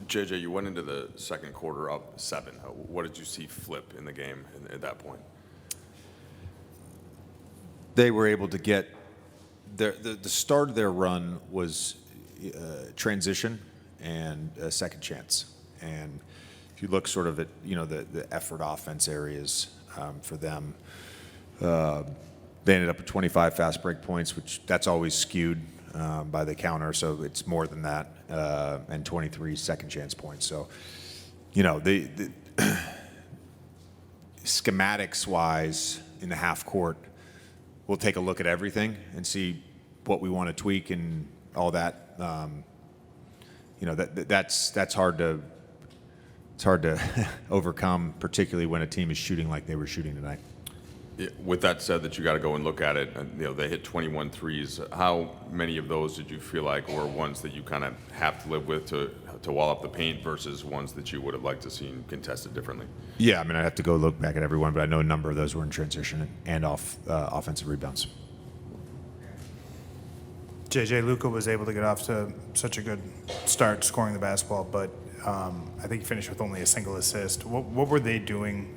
JJ, you went into the second quarter up 7. What did you see flip in the game at that point? They were able to get the start of their run was transition and a second chance. And if you look sort of at the effort offense areas for them, they ended up with 25 fast break points, which that's always skewed by the counter, so it's more than that, and 23 second chance points. So, the schematics wise in the half court, we'll take a look at everything and see what we want to tweak and all that. That's hard to overcome, particularly when a team is shooting like they were shooting tonight. Yeah, with that said, that you got to go and look at it. They hit 21 threes. How many of those did you feel like were ones that you kind of have to live with to wall up the paint versus ones that you would have liked to see contested differently? Yeah, I mean, I have to go look back at everyone, but I know a number of those were in transition and off offensive rebounds. JJ, Luka was able to get off to such a good start scoring the basketball, but I think he finished with only a single assist. What were they doing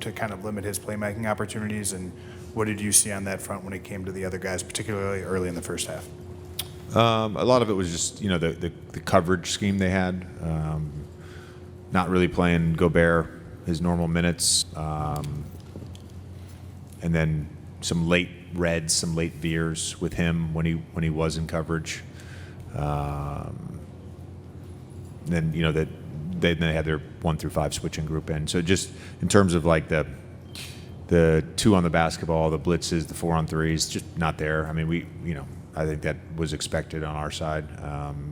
to kind of limit his playmaking opportunities, and what did you see on that front when it came to the other guys, particularly early in the first half? A lot of it was just the coverage scheme they had, not really playing Gobert his normal minutes, and then some late reds, some late veers with him when he was in coverage. Then they had their 1 through 5 switching group in. So just in terms of like the 2 on the basketball, the blitzes, the 4 on 3s, just not there. I mean, I think that was expected on our side.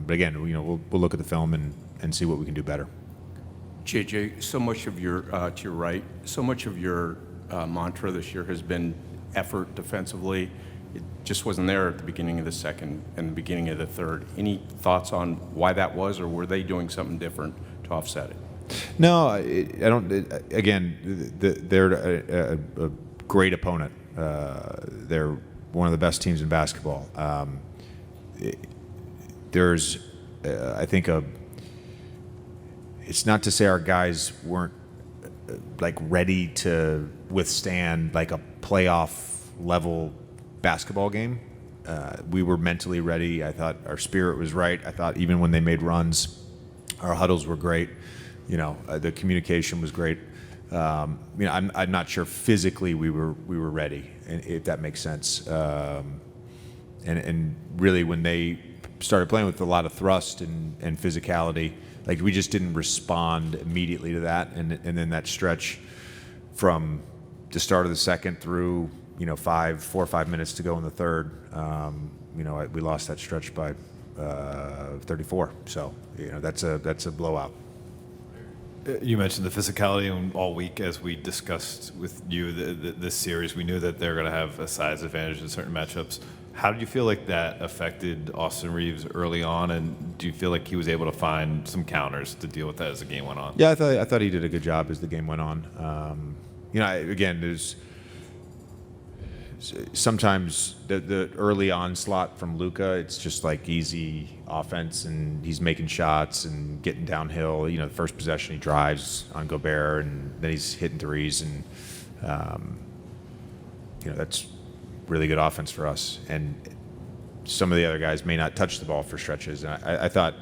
But again, we'll look at the film and see what we can do better. JJ, so much of your to your right, so much of your mantra this year has been effort defensively. It just wasn't there at the beginning of the second and the beginning of the third. Any thoughts on why that was, or were they doing something different to offset it? No, I don't. Again, they're a great opponent. They're one of the best teams in basketball. There's, I think, it's not to say our guys weren't like ready to withstand like a playoff level basketball game. We were mentally ready. I thought our spirit was right. I thought even when they made runs, our huddles were great. The communication was great. I'm not sure physically we were ready, if that makes sense. And really, when they started playing with a lot of thrust and physicality, like we just didn't respond immediately to that. And then that stretch from the start of the second through 4 or 5 minutes to go in the third, we lost that stretch by 34. So that's a blowout. You mentioned the physicality, and all week as we discussed with you this series, we knew that they're going to have a size advantage in certain matchups. How did you feel like that affected Austin Reeves early on, and do you feel like he was able to find some counters to deal with that as the game went on? Yeah, I thought he did a good job as the game went on. Again, there's sometimes the early onslaught from Luka, it's just like easy offense, and he's making shots and getting downhill. The first possession he drives on Gobert, and then he's hitting threes, and that's really good offense for us. And some of the other guys may not touch the ball for stretches. And I thought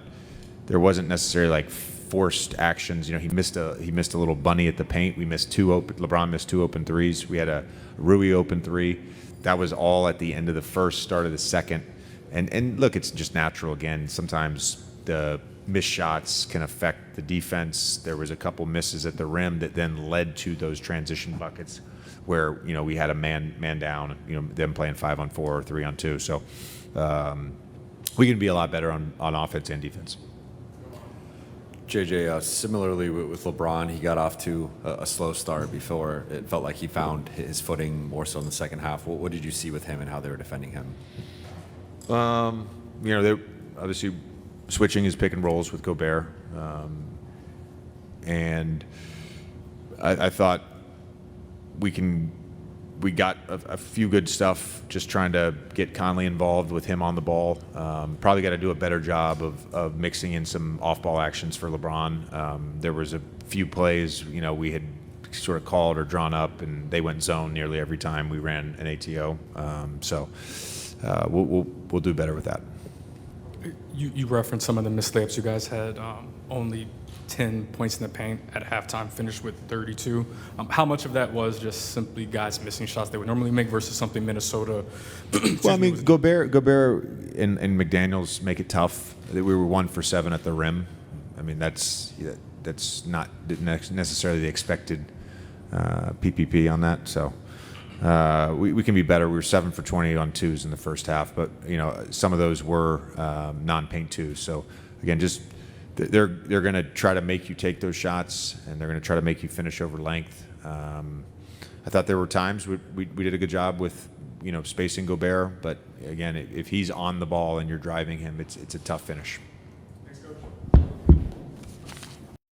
there wasn't necessarily like forced actions. He missed a little bunny at the paint. LeBron missed 2 open threes. We had a Rui open 3. That was all at the end of the first, start of the second. And look, it's just natural again. Sometimes the missed shots can affect the defense. There was a couple misses at the rim that then led to those transition buckets where we had a man down, them playing 5-on-4 or 3-on-2. So we can be a lot better on offense and defense. JJ, similarly with LeBron, he got off to a slow start before it felt like he found his footing more so in the second half. What did you see with him and how they were defending him? They're obviously switching his pick and rolls with Gobert, and I thought we can we got a few good stuff just trying to get Conley involved with him on the ball. Probably got to do a better job of mixing in some off-ball actions for LeBron. There was a few plays, we had sort of called or drawn up, and they went zone nearly every time we ran an ATO. So we'll do better with that. You referenced some of the missed layups you guys had. Only 10 points in the paint at halftime, finished with 32. How much of that was just simply guys missing shots they would normally make versus something Minnesota? Well, I mean, Gobert and McDaniels make it tough. We were 1 for 7 at the rim. I mean, that's not necessarily the expected PPP on that. So we can be better. We were 7 for 20 on twos in the first half, but some of those were non-paint twos. So again, just they're going to try to make you take those shots, and they're going to try to make you finish over length. I thought there were times we did a good job with spacing Gobert, but again, if he's on the ball and you're driving him, it's a tough finish.